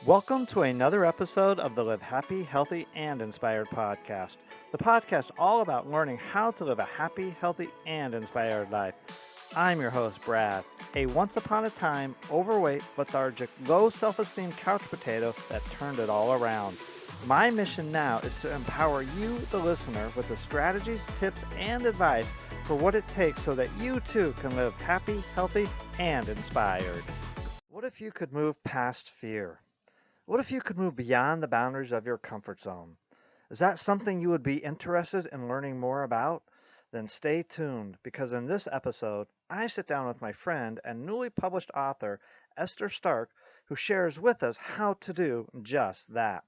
Welcome to another episode of the Live Happy, Healthy, and Inspired podcast. The podcast all about learning how to live a happy, healthy, and inspired life. I'm your host, Brad, a once upon a time overweight, lethargic, low self-esteem couch potato that turned it all around. My mission now is to empower you, the listener, with the strategies, tips, and advice for what it takes so that you too can live happy, healthy, and inspired. What if you could move past fear? What if you could move beyond the boundaries of your comfort zone? Is that something you would be interested in learning more about? Then stay tuned because in this episode, I sit down with my friend and newly published author, Esther Stark, who shares with us how to do just that.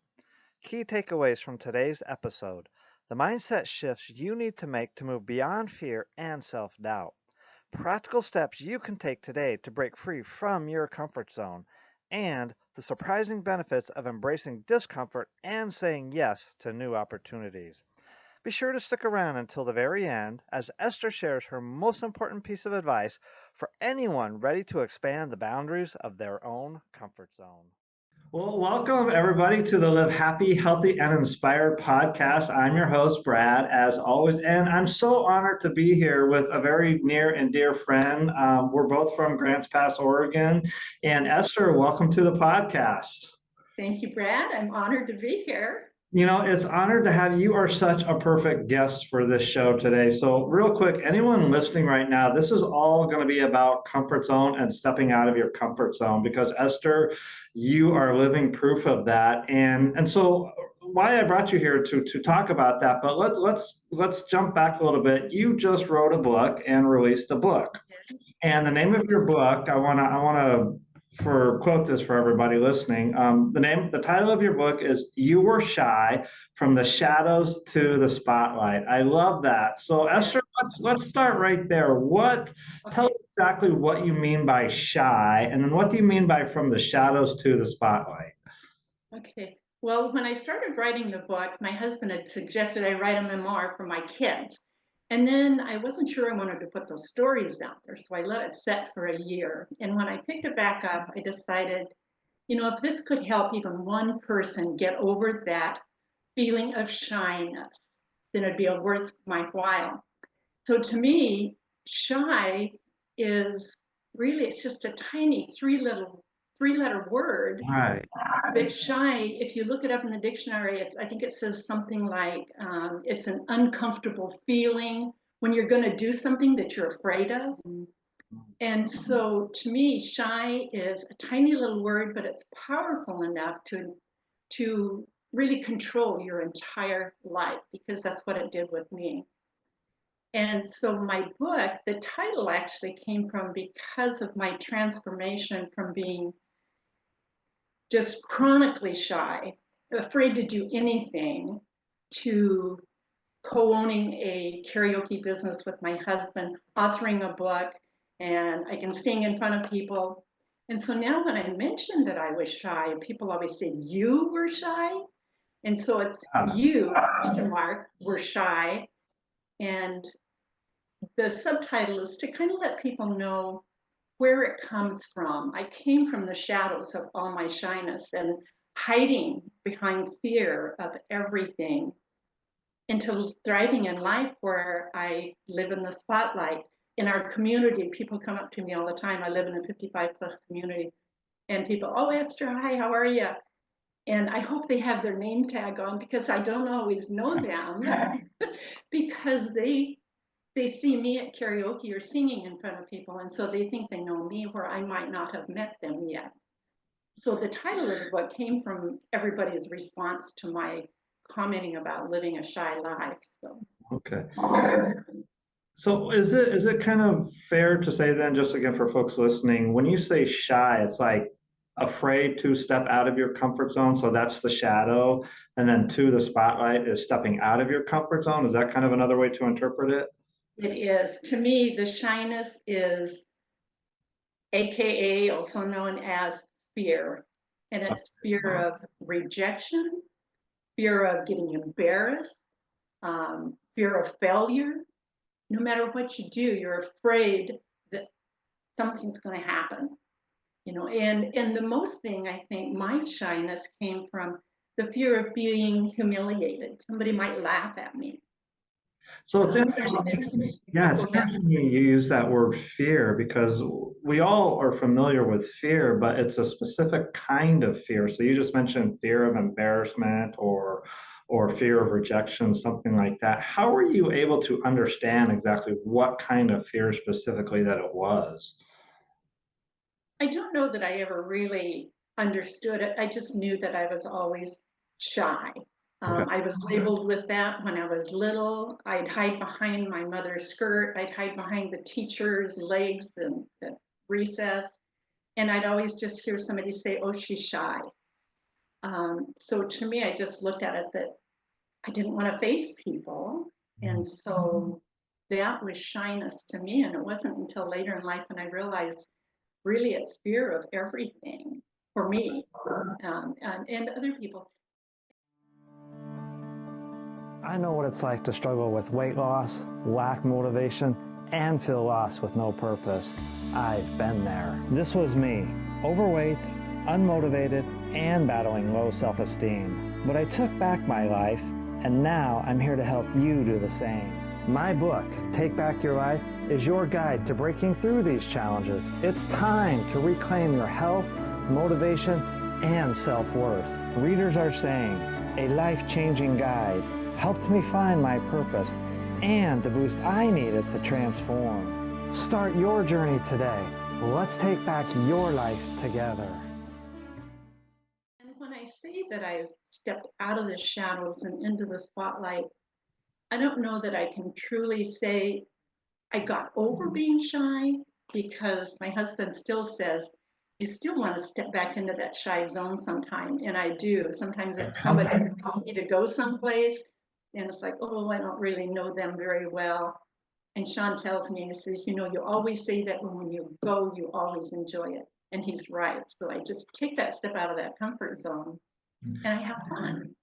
Key takeaways from today's episode: the mindset shifts you need to make to move beyond fear and self doubt. Practical steps you can take today to break free from your comfort zone, and the surprising benefits of embracing discomfort and saying yes to new opportunities. Be sure to stick around until the very end as Esther shares her most important piece of advice for anyone ready to expand the boundaries of their own comfort zone. Well, welcome everybody to the Live Happy, Healthy, and Inspired podcast. I'm your host, Brad, as always, and I'm so honored to be here with a very near and dear friend. We're both from Grants Pass, Oregon. And Esther, welcome to the podcast. Thank you, Brad. I'm honored to be here. It's honored to have you. Are such a perfect guest for this show today. So, real quick, anyone listening right now, this is all going to be about comfort zone and stepping out of your comfort zone because Esther, you are living proof of that. And so, why I brought you here to talk about that. But let's jump back a little bit. You just wrote a book and released a book, and the name of your book, I want to for quote this for everybody listening. The title of your book is "You Were Shy: From the Shadows to the Spotlight." I love that. So, Esther, let's start right there. Tell us exactly what you mean by shy, and then what do you mean by from the shadows to the spotlight? Okay. Well, when I started writing the book, my husband had suggested I write a memoir for my kids. And then I wasn't sure I wanted to put those stories out there, so I let it set for a year. And when I picked it back up, I decided, if this could help even one person get over that feeling of shyness, then it'd be worth my while. So to me, shy is really, it's just a tiny three letter word. Right. But shy, if you look it up in the dictionary, I think it says something like it's an uncomfortable feeling when you're going to do something that you're afraid of. And so to me, shy is a tiny little word, but it's powerful enough to really control your entire life because that's what it did with me. And so my book, the title actually came from because of my transformation from being just chronically shy, afraid to do anything, to co-owning a karaoke business with my husband, authoring a book, and I can sing in front of people. And so now when I mentioned that I was shy, people always say, "You were shy?" And so it's you, question mark, were shy. And the subtitle is to kind of let people know where it comes from. I came from the shadows of all my shyness and hiding behind fear of everything into thriving in life where I live in the spotlight. In our community, people come up to me all the time. I live in a 55 plus community, and people, "Oh, Esther, hi, how are you?" And I hope they have their name tag on because I don't always know them because they see me at karaoke or singing in front of people, and so they think they know me where I might not have met them yet. So the title of the book came from everybody's response to my commenting about living a shy life. So Okay. So is it kind of fair to say then, just again for folks listening, when you say shy, it's like afraid to step out of your comfort zone, so that's the shadow, and then to the spotlight is stepping out of your comfort zone. Is that kind of another way to interpret it? it is, to me, the shyness is AKA, also known as fear. And it's fear of rejection, fear of getting embarrassed, fear of failure. No matter what you do, you're afraid that something's going to happen. And the most thing, I think, my shyness came from the fear of being humiliated. Somebody might laugh at me. So it's And interesting. Yeah, it's go ahead. interesting you use that word fear because we all are familiar with fear, but it's a specific kind of fear. So you just mentioned fear of embarrassment or fear of rejection, something like that. How were you able to understand exactly what kind of fear specifically that it was? I don't know that I ever really understood it. I just knew that I was always shy. Okay. I was labeled with that when I was little. I'd hide behind my mother's skirt. I'd hide behind the teacher's legs and at recess. And I'd always just hear somebody say, "Oh, she's shy." So to me, I just looked at it that I didn't want to face people. And so that was shyness to me. And it wasn't until later in life when I realized really it's fear of everything for me, and other people. I know what it's like to struggle with weight loss, lack motivation, and feel lost with no purpose. I've been there. This was me, overweight, unmotivated, and battling low self-esteem. But I took back my life, and now I'm here to help you do the same. My book, Take Back Your Life, is your guide to breaking through these challenges. It's time to reclaim your health, motivation, and self-worth. Readers are saying, a life-changing guide helped me find my purpose and the boost I needed to transform. Start your journey today. Let's take back your life together. And when I say that I've stepped out of the shadows and into the spotlight, I don't know that I can truly say I got over being shy, because my husband still says, "You still want to step back into that shy zone sometime." And I do. Sometimes if somebody asks me to go someplace and it's like, "Oh, I don't really know them very well." And Sean tells me, he says, "You always say that, but when you go, you always enjoy it." And he's right. So I just take that step out of that comfort zone and I have fun.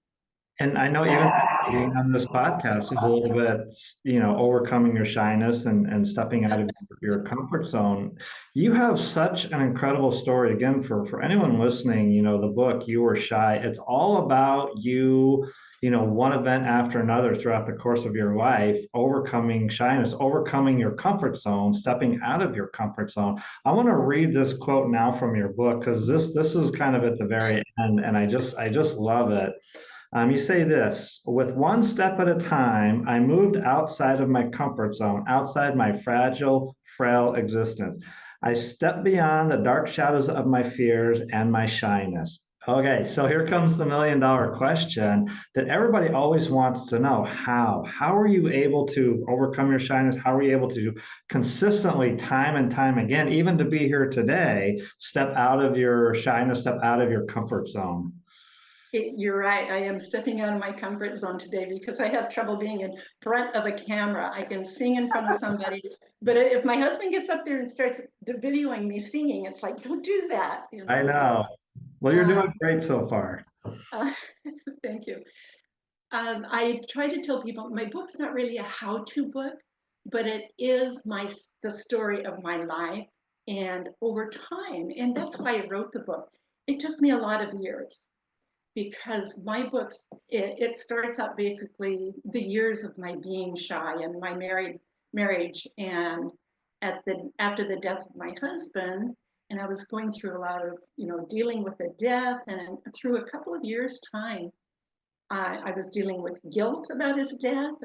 And I know even being on this podcast is a little bit, overcoming your shyness and stepping out of your comfort zone. You have such an incredible story. Again, for anyone listening, the book, You Were Shy, it's all about you, one event after another throughout the course of your life, overcoming shyness, overcoming your comfort zone, stepping out of your comfort zone. I want to read this quote now from your book because this is kind of at the very end, and I just love it. You say this, with one step at a time, I moved outside of my comfort zone, outside my fragile, frail existence. I stepped beyond the dark shadows of my fears and my shyness. Okay, so here comes the $1 million question that everybody always wants to know. How? How are you able to overcome your shyness? How are you able to consistently, time and time again, even to be here today, step out of your shyness, step out of your comfort zone? You're right. I am stepping out of my comfort zone today because I have trouble being in front of a camera. I can sing in front of somebody, but if my husband gets up there and starts videoing me singing, it's like, don't do that. I know. Well, you're doing great so far. Uh, thank you. I try to tell people my book's not really a how-to book, but it is the story of my life and over time. And that's why I wrote the book. It took me a lot of years, because my books, it starts out basically the years of my being shy and my marriage, and after the death of my husband, and I was going through a lot of dealing with the death, and through a couple of years time I was dealing with guilt about his death,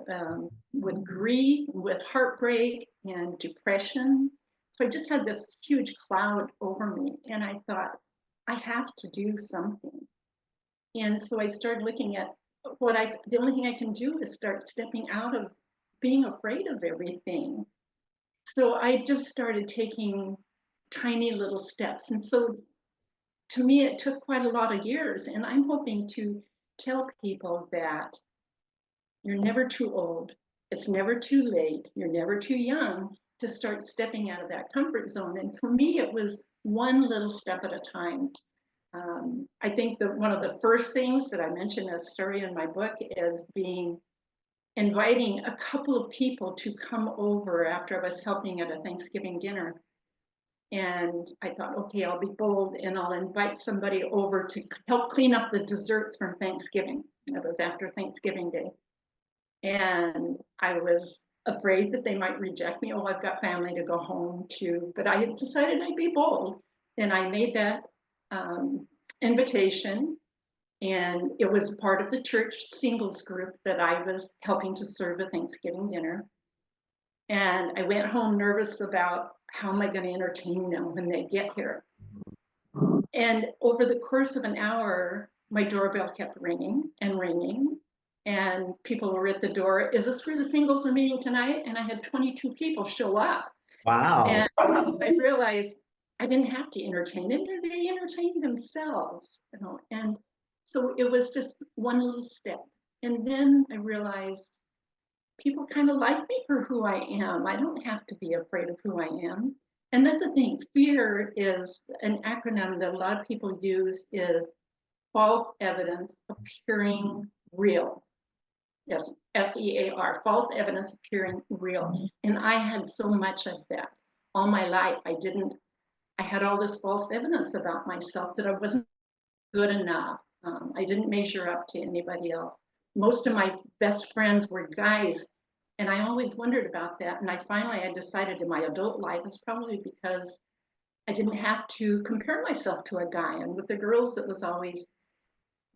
with grief, with heartbreak and depression. So I just had this huge cloud over me, and I thought, I have to do something. And so I started looking at the only thing I can do is start stepping out of being afraid of everything. So I just started taking tiny little steps. And so to me, it took quite a lot of years. And I'm hoping to tell people that you're never too old. It's never too late. You're never too young to start stepping out of that comfort zone. And for me, it was one little step at a time. I think that one of the first things that I mentioned in a story in my book is inviting a couple of people to come over after I was helping at a Thanksgiving dinner. And I thought, okay, I'll be bold and I'll invite somebody over to help clean up the desserts from Thanksgiving. It was after Thanksgiving Day. And I was afraid that they might reject me. Oh, I've got family to go home to. But I had decided I'd be bold. And I made that invitation. And it was part of the church singles group that I was helping to serve a Thanksgiving dinner. And I went home nervous about how am I going to entertain them when they get here. And over the course of an hour, my doorbell kept ringing and ringing. And people were at the door. Is this where the singles are meeting tonight? And I had 22 people show up. Wow. And I realized I didn't have to entertain them. They entertained themselves, you know. And so it was just one little step. And then I realized people kind of like me for who I am. I don't have to be afraid of who I am. And that's the thing. Fear is an acronym that a lot of people use, is false evidence appearing real. Yes, FEAR, false evidence appearing real. And I had so much of that all my life. I had all this false evidence about myself that I wasn't good enough. I didn't measure up to anybody else. Most of my best friends were guys, and I always wondered about that. And I decided in my adult life, it's probably because I didn't have to compare myself to a guy. And with the girls, it was always,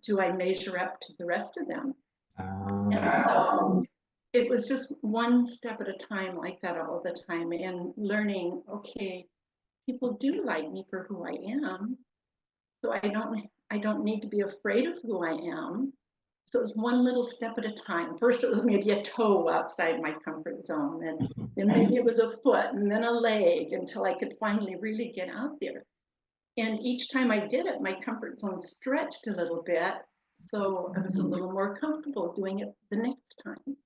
do I measure up to the rest of them? And so it was just one step at a time like that all the time, and learning, okay, people do like me for who I am. So I don't need to be afraid of who I am. So it was one little step at a time. First, it was maybe a toe outside my comfort zone, and then maybe it was a foot, and then a leg, until I could finally really get out there. And each time I did it, my comfort zone stretched a little bit. So I was a little more comfortable doing it the next time.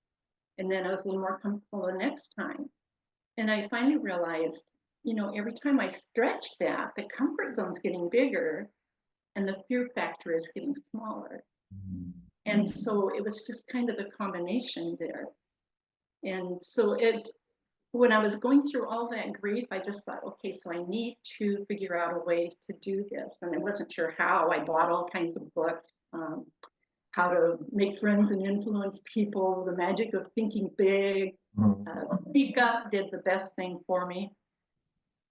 And then I was a little more comfortable the next time. And I finally realized, you know, every time I stretch that, the comfort zone's getting bigger and the fear factor is getting smaller. And so it was just kind of a combination there. And so when I was going through all that grief, I just thought, okay, so I need to figure out a way to do this. And I wasn't sure how. I bought all kinds of books, how to make friends and influence people, the magic of thinking big. Speak Up did the best thing for me.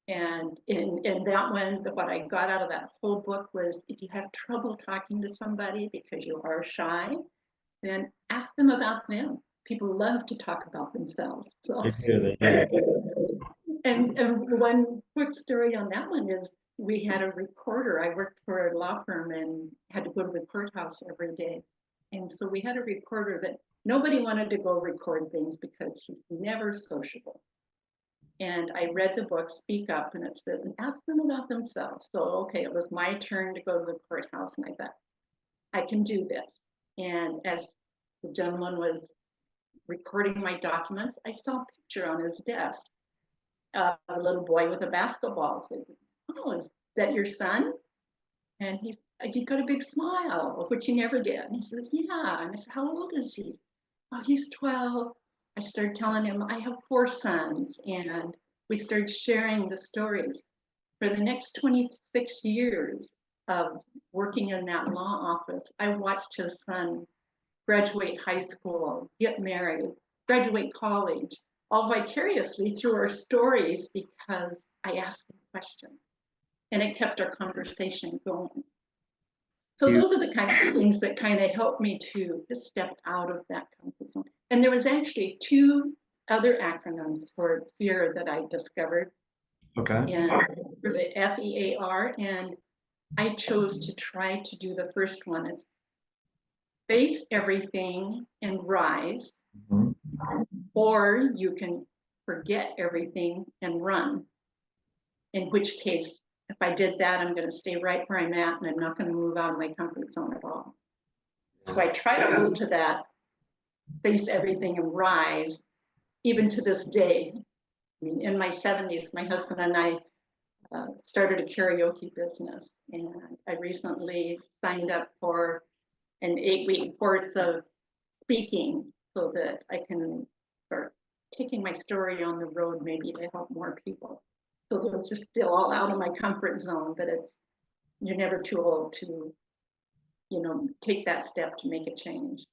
And in that one, what I got out of that whole book was, if you have trouble talking to somebody because you are shy, then ask them about them. People love to talk about themselves. So, and one quick story on that one is, we had a recorder. I worked for a law firm and had to go to the courthouse every day. And so we had a recorder that nobody wanted to go record things because he's never sociable. And I read the book, Speak Up, and it says, ask them about themselves. So, okay, it was my turn to go to the courthouse, and I thought, I can do this. And as the gentleman was recording my documents, I saw a picture on his desk of a little boy with a basketball. I said, oh, is that your son? And he got a big smile, which he never did. And he says, yeah. And I said, how old is he? Oh, he's 12. I started telling him I have 4 sons, and we started sharing the stories. For the next 26 years of working in that law office, I watched his son graduate high school, get married, graduate college, all vicariously through our stories, because I asked him questions, and it kept our conversation going. So those are the kinds of things that kind of helped me to just step out of that comfort zone. And there was actually 2 other acronyms for fear that I discovered. Okay. And for the FEAR, and I chose to try to do the first one. It's face everything and rise, or you can forget everything and run. In which case, if I did that, I'm going to stay right where I'm at, and I'm not going to move out of my comfort zone at all. So I try to hold to that, face everything and rise, even to this day. I mean, in my 70s, my husband and I started a karaoke business, and I recently signed up for an 8-week course of speaking so that I can start taking my story on the road, maybe to help more people. So those are still all out of my comfort zone, but you're never too old to, take that step to make a change.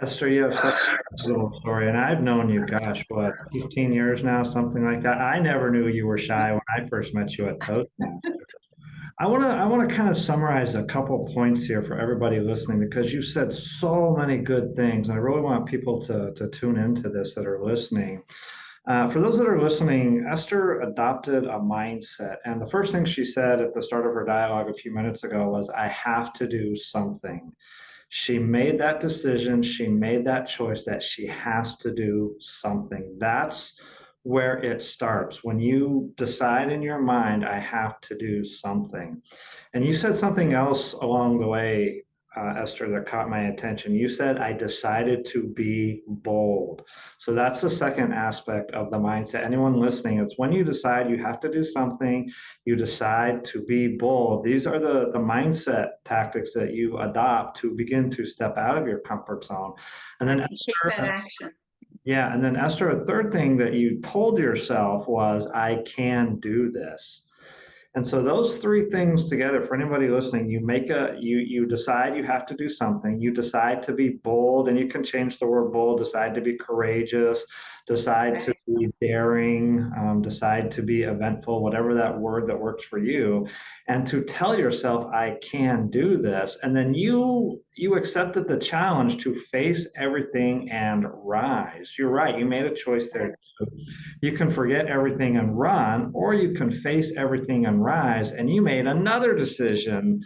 Esther, you have such a little story, and I've known you, gosh, what, 15 years now, something like that. I never knew you were shy when I first met you at Toastmasters. I want to kind of summarize a couple points here for everybody listening because you said so many good things, and I really want people to tune into this that are listening. For those that are listening, Esther adopted a mindset, and the first thing she said at the start of her dialogue a few minutes ago was, "I have to do something." She made that decision. She made that choice that she has to do something. That's where it starts. When you decide in your mind, I have to do something. And you said something else along the way, Esther, that caught my attention. You said, I decided to be bold. So that's the second aspect of the mindset. Anyone listening, it's when you decide you have to do something, you decide to be bold. These are the mindset tactics that you adopt to begin to step out of your comfort zone. And then Take that action. yeah, and then Esther, a third thing that you told yourself was, I can do this. And so those three things together, for anybody listening, you decide you have to do something, you decide to be bold, and you can change the word bold, decide to be courageous, decide to be daring, decide to be eventful, whatever that word that works for you, and to tell yourself, I can do this. And then you accepted the challenge to face everything and rise. You're right, you made a choice there. You can forget everything and run, or you can face everything and rise. And you made another decision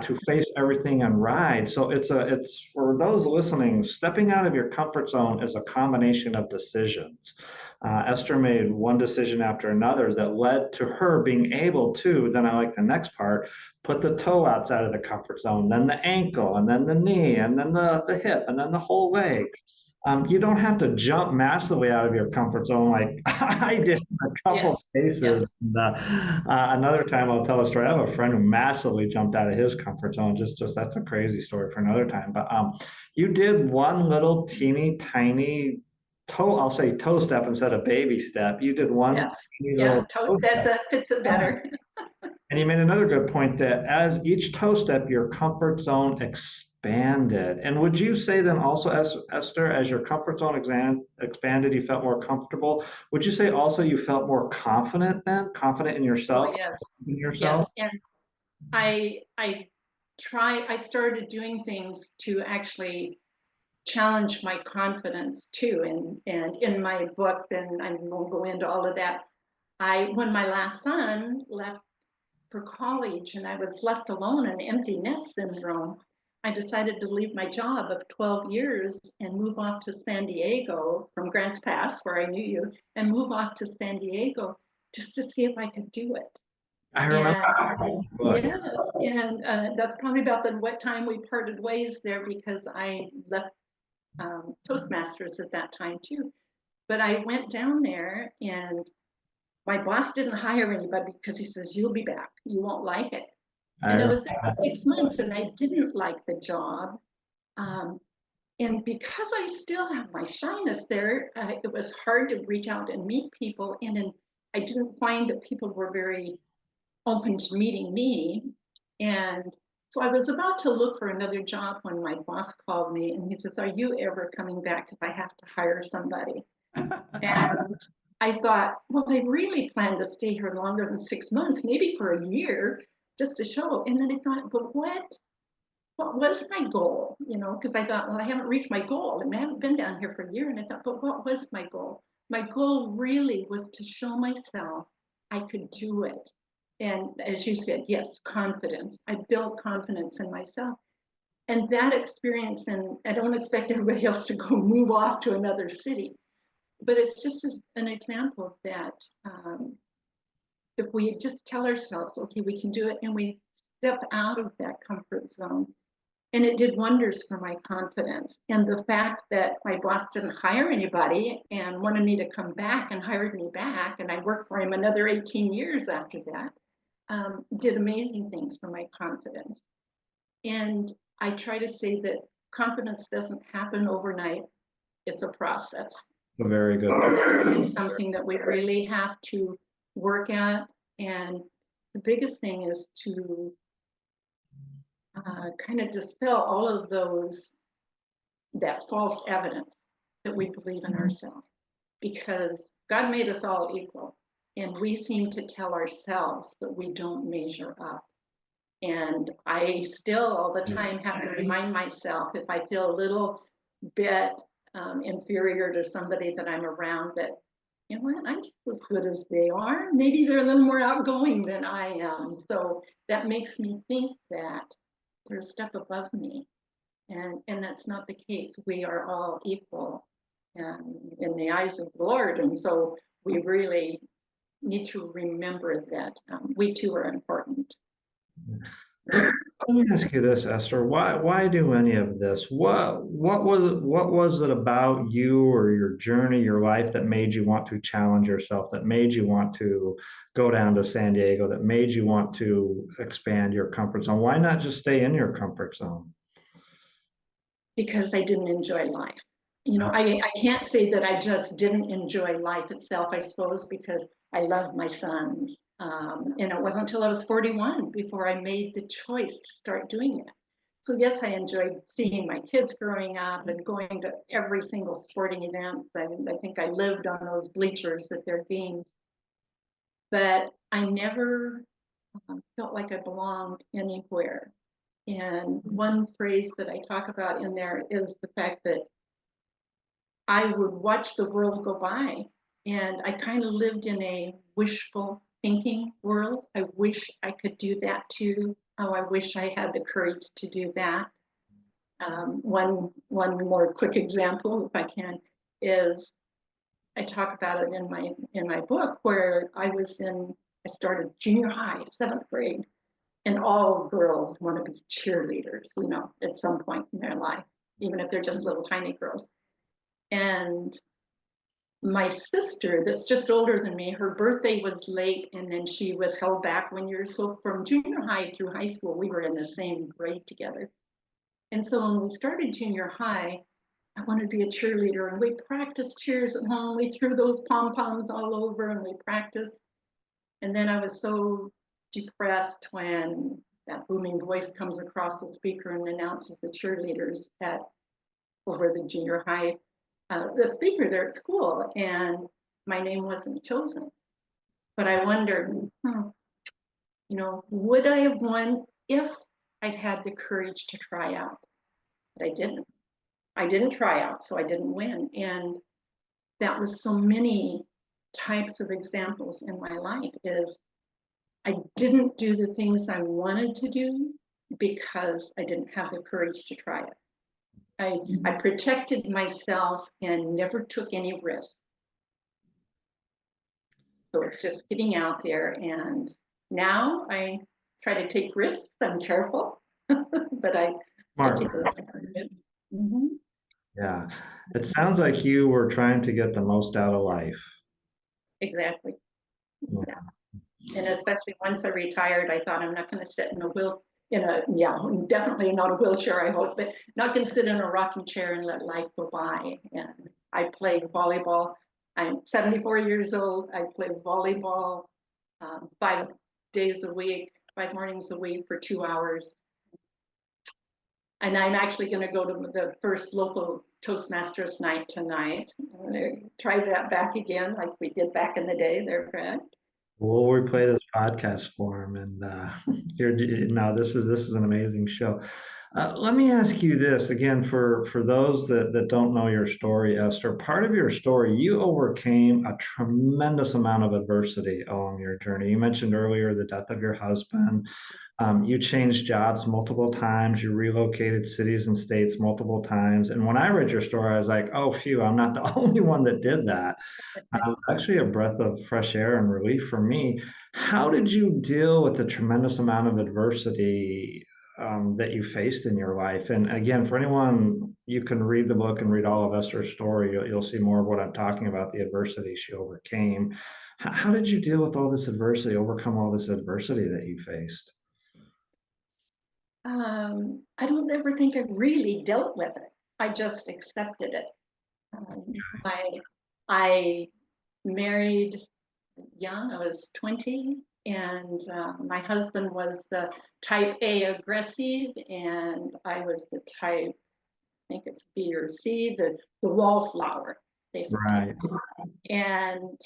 to face everything and rise. So it's for those listening, stepping out of your comfort zone is a combination of decisions. Esther made one decision after another that led to her being able to, then I like the next part, put the toe outside of the comfort zone, then the ankle, and then the knee, and then the hip, and then the whole leg. You don't have to jump massively out of your comfort zone like I did in a couple cases. Yes. And, another time I'll tell a story. I have a friend who massively jumped out of his comfort zone. Just that's a crazy story for another time. But you did one little teeny tiny toe. I'll say toe step instead of baby step. You did one teeny little toe step. That fits it better. And you made another good point that as each toe step, your comfort zone expanded. And would you say then also, Esther, as your comfort zone expanded, you felt more comfortable? Would you say also you felt more confident then, confident in yourself? Oh, yes. In yourself? Yes. And I started doing things to actually challenge my confidence too. And in my book, and I won't go into all of that, when my last son left for college and I was left alone in empty nest syndrome, I decided to leave my job of 12 years and move off to San Diego from Grants Pass, where I knew you, and move off to San Diego just to see if I could do it. I remember. And that's probably about the time we parted ways there, because I left Toastmasters at that time too. But I went down there, and my boss didn't hire anybody because he says, you'll be back, you won't like it. And I was there for 6 months and I didn't like the job. And because I still have my shyness there, it was hard to reach out and meet people. And then I didn't find that people were very open to meeting me. And so I was about to look for another job when my boss called me and he says, are you ever coming back? Because I have to hire somebody. And I thought, well, I really plan to stay here longer than 6 months, maybe for a year, just to show. And then I thought, but what was my goal? Because I thought, well, I haven't reached my goal. I haven't been down here for a year. And I thought, but what was my goal? My goal really was to show myself I could do it. And as you said, yes, confidence. I built confidence in myself. And that experience, and I don't expect everybody else to go move off to another city, but it's just an example of that. If we just tell ourselves, okay, we can do it, and we step out of that comfort zone. And it did wonders for my confidence. And the fact that my boss didn't hire anybody and wanted me to come back and hired me back, and I worked for him another 18 years after that, did amazing things for my confidence. And I try to say that confidence doesn't happen overnight. It's a process. Very good. It's something that we really have to work at. And the biggest thing is to kind of dispel all of that false evidence that we believe in ourselves, because God made us all equal, and we seem to tell ourselves that we don't measure up. And I still all the time have to remind myself, if I feel a little bit inferior to somebody that I'm around, that, you know what, I'm just as good as they are. Maybe they're a little more outgoing than I am. So that makes me think that they're a step above me. And that's not the case. We are all equal in the eyes of the Lord. And so we really need to remember that we too are important. Let me ask you this, Esther. Why do any of this? What was it about you or your journey, your life that made you want to challenge yourself, that made you want to go down to San Diego, that made you want to expand your comfort zone? Why not just stay in your comfort zone? Because I didn't enjoy life. You know, I can't say that I just didn't enjoy life itself, I suppose, because I love my sons. And it wasn't until I was 41 before I made the choice to start doing it. So yes, I enjoyed seeing my kids growing up and going to every single sporting event. I think I lived on those bleachers at their games. But I never felt like I belonged anywhere. And one phrase that I talk about in there is the fact that I would watch the world go by, and I kind of lived in a wishful thinking world. I wish I could do that too. Oh, I wish I had the courage to do that. One more quick example, if I can, is I talk about it in my book, where I started junior high, 7th grade, and all girls want to be cheerleaders, you know, at some point in their life, even if they're just little tiny girls. And my sister, that's just older than me, her birthday was late, and then she was held back 1 year. So from junior high through high school, we were in the same grade together. And so when we started junior high, I wanted to be a cheerleader, and we practiced cheers at home. We threw those pom-poms all over and we practiced. And then I was so depressed when that booming voice comes across the speaker and announces the cheerleaders at over the junior high, the speaker there at school, and my name wasn't chosen. But I wondered, you know, would I have won if I'd had the courage to try out? But I didn't. I didn't try out, so I didn't win. And that was so many types of examples in my life is I didn't do the things I wanted to do because I didn't have the courage to try it. I protected myself and never took any risks. So it's just getting out there. And now I try to take risks. I'm careful, but I take a risk. Mm-hmm. Yeah. It sounds like you were trying to get the most out of life. Exactly. Yeah. And especially once I retired, I thought I'm not going to sit definitely not a wheelchair, I hope, but not going to sit in a rocking chair and let life go by. And I played volleyball. I'm 74 years old. I played volleyball 5 days a week, 5 mornings a week for 2 hours. And I'm actually going to go to the first local Toastmasters night tonight. I'm going to try that back again, like we did back in the day. They're correct. We'll replay this podcast for him, and here now. This is an amazing show. Let me ask you this again for those that don't know your story, Esther. Part of your story, you overcame a tremendous amount of adversity along your journey. You mentioned earlier the death of your husband. You changed jobs multiple times. You relocated cities and states multiple times. And when I read your story, I was like, oh, phew, I'm not the only one that did that. It was actually a breath of fresh air and relief for me. How did you deal with the tremendous amount of adversity that you faced in your life? And again, for anyone, you can read the book and read all of Esther's story. You'll see more of what I'm talking about, the adversity she overcame. How did you deal with all this adversity, overcome all this adversity that you faced? I don't ever think I really dealt with it. I just accepted it. I married young. I was 20, and my husband was the type A aggressive, and I was the type, I think it's B or C, the wallflower, basically. Right. And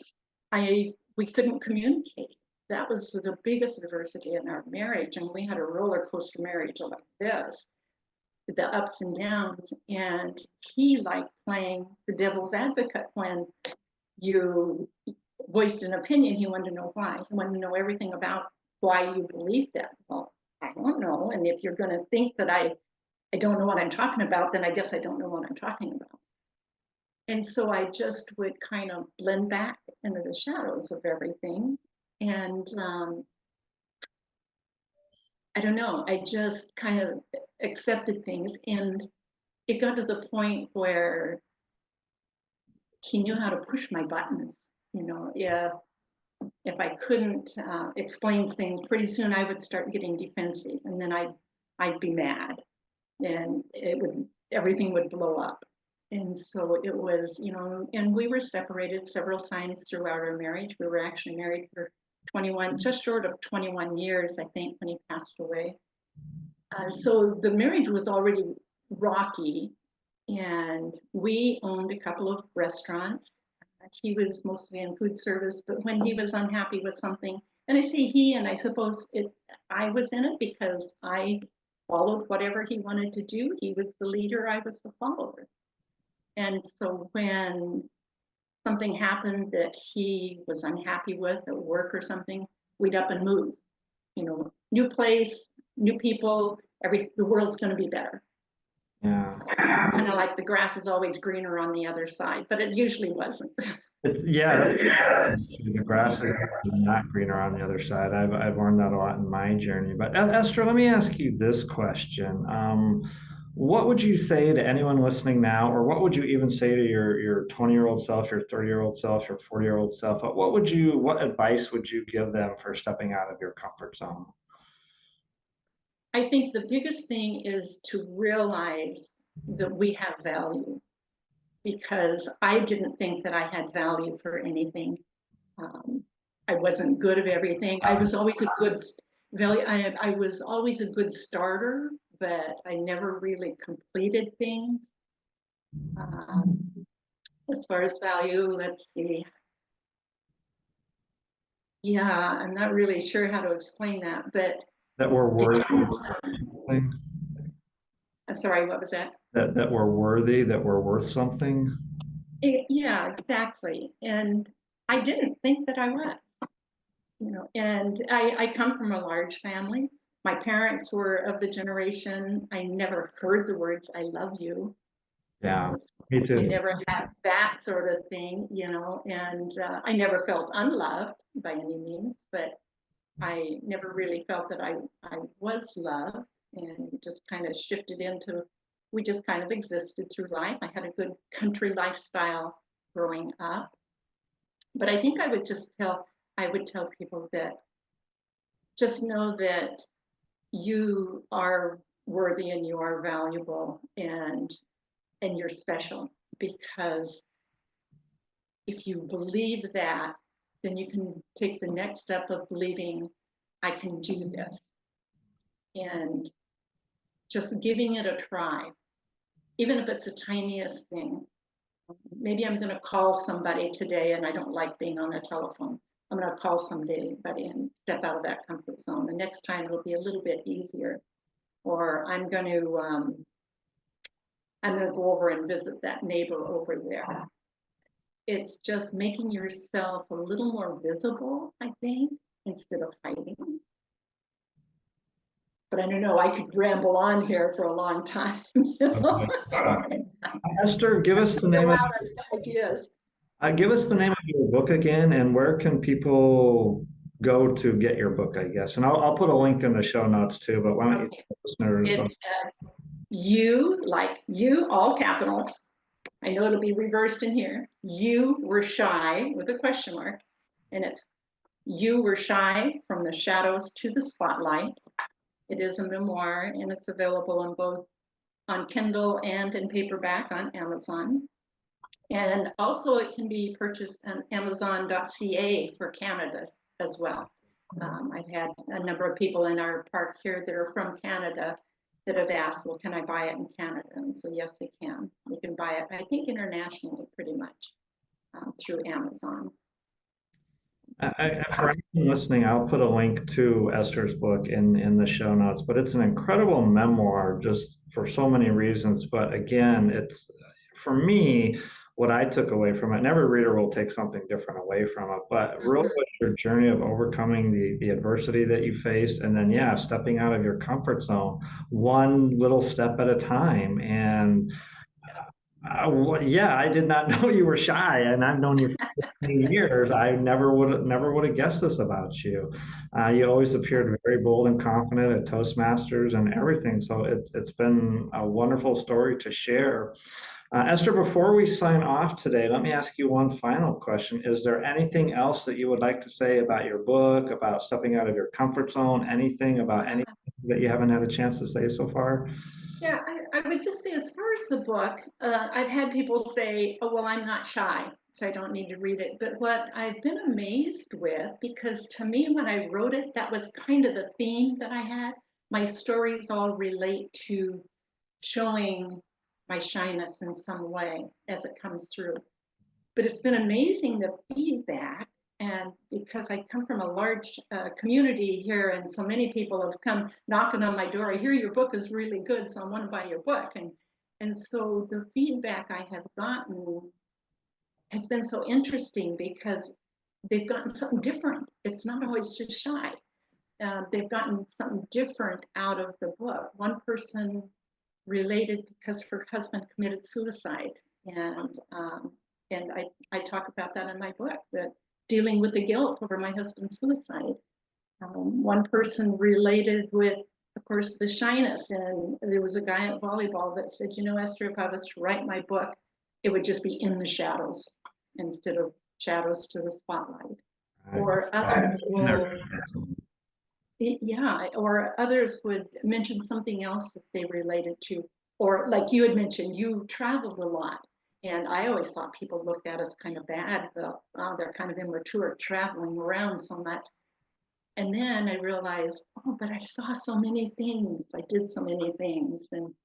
we couldn't communicate. That was the biggest adversity in our marriage, and we had a roller coaster marriage like this, the ups and downs. And he liked playing the devil's advocate. When you voiced an opinion, he wanted to know why. He wanted to know everything about why you believe that. Well, I don't know. And if you're going to think that I don't know what I'm talking about, then I guess I don't know what I'm talking about. And so I just would kind of blend back into the shadows of everything. And I don't know, I just kind of accepted things. And it got to the point where he knew how to push my buttons. If I couldn't explain things, pretty soon I would start getting defensive, and then I'd be mad, and everything would blow up. And so it was, and we were separated several times throughout our marriage. We were actually married for 21, just short of 21 years, I think, when he passed away. So the marriage was already rocky, and we owned a couple of restaurants. He was mostly in food service, but when he was unhappy with something, and I say he, and I suppose I was in it because I followed whatever he wanted to do. He was the leader, I was the follower. And so when something happened that he was unhappy with at work or something, we'd up and move. New place, new people, the world's going to be better. Yeah. Kind of like the grass is always greener on the other side, but it usually wasn't. That's the grass is not greener on the other side. I've learned that a lot in my journey. But Esther, let me ask you this question. What would you say to anyone listening now, or what would you even say to your 20-year-old self, your 30-year-old self, your 40-year-old self? What advice would you give them for stepping out of your comfort zone? I think the biggest thing is to realize that we have value, because I didn't think that I had value for anything. I wasn't good at everything. I was always a good value. I was always a good starter, but I never really completed things. As far as value, let's see. Yeah, I'm not really sure how to explain that, but That we're worthy of something? I'm sorry, what was that? That we're worthy, that we're worth something? Yeah, exactly. And I didn't think that I was, and I come from a large family. My parents were of the generation, I never heard the words, I love you. Yeah, me I too. never had that sort of thing, and I never felt unloved by any means, but I never really felt that I was loved, and just kind of shifted into, we just kind of existed through life. I had a good country lifestyle growing up. But I think I would tell people that just know that you are worthy and you are valuable, and you're special, because if you believe that, then you can take the next step of believing I can do this, and just giving it a try, even if it's the tiniest thing. Maybe I'm going to call somebody today, and I don't like being on the telephone. I'm going to call somebody and step out of that comfort zone. The next time it'll be a little bit easier. Or I'm going to go over and visit that neighbor over there. It's just making yourself a little more visible, I think, instead of hiding. But I don't know, I could ramble on here for a long time. Okay. Esther, give us the name of ideas. give us the name of your book again, and where can people go to get your book, I guess. And I'll put a link in the show notes too, but why don't you tell listeners? It's you, like you, all capitals. I know it'll be reversed in here. You were shy with a question mark, and it's You Were Shy from the Shadows to the Spotlight. It is a memoir, and it's available on both on Kindle and in paperback on Amazon. And also it can be purchased on Amazon.ca for Canada as well. I've had a number of people in our park here that are from Canada that have asked, well, can I buy it in Canada? And so yes, they can. You can buy it, I think, internationally pretty much through Amazon. For anyone listening, I'll put a link to Esther's book in the show notes, but it's an incredible memoir just for so many reasons. But again, it's for me, what I took away from it, and every reader will take something different away from it, but really was your journey of overcoming the adversity that you faced, and then, yeah, stepping out of your comfort zone, one little step at a time. And well, yeah, I did not know you were shy, and I've known you for 15 years. I never would have guessed this about you. You always appeared very bold and confident at Toastmasters and everything. So it's been a wonderful story to share. Esther, before we sign off today, let me ask you one final question. Is there anything else that you would like to say about your book, about stepping out of your comfort zone, anything about anything that you haven't had a chance to say so far? Yeah, I would just say, as far as the book, I've had people say, oh, well, I'm not shy, so I don't need to read it. But what I've been amazed with, because to me, when I wrote it, that was kind of the theme that I had. My stories all relate to showing my shyness in some way as it comes through. But it's been amazing, the feedback. And because I come from a large community here, and so many people have come knocking on my door, I hear your book is really good, so I want to buy your book. And so the feedback I have gotten has been so interesting, because they've gotten something different. It's not always just shy. They've gotten something different out of the book. One person related because her husband committed suicide, and I talk about that in my book, that dealing with the guilt over my husband's suicide. One person related with, of course, the shyness, and there was a guy at volleyball that said, you know, Esther, if I was to write my book, it would just be in the shadows instead of shadows to the spotlight. Or others will, yeah, or others would mention something else that they related to. Or like you had mentioned, you traveled a lot. And I always thought people looked at us kind of bad, they're kind of immature traveling around so much. And then I realized, oh, but I saw so many things. I did so many things. And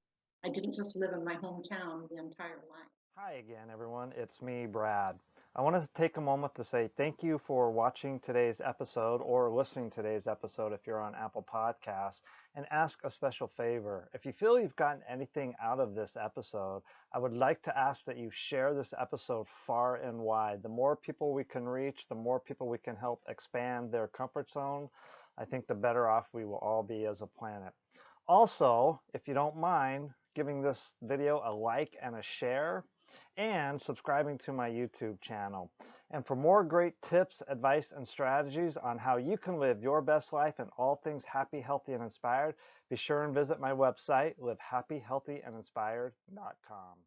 I didn't just live in my hometown the entire life. Hi again, everyone. It's me, Brad. I want to take a moment to say thank you for watching today's episode or listening to today's episode if you're on Apple Podcasts, and ask a special favor. If you feel you've gotten anything out of this episode, I would like to ask that you share this episode far and wide. The more people we can reach, the more people we can help expand their comfort zone, I think the better off we will all be as a planet. Also, if you don't mind giving this video a like and a share, and subscribing to my YouTube channel. And for more great tips, advice, and strategies on how you can live your best life and all things happy, healthy, and inspired, be sure and visit my website, livehappyhealthyandinspired.com.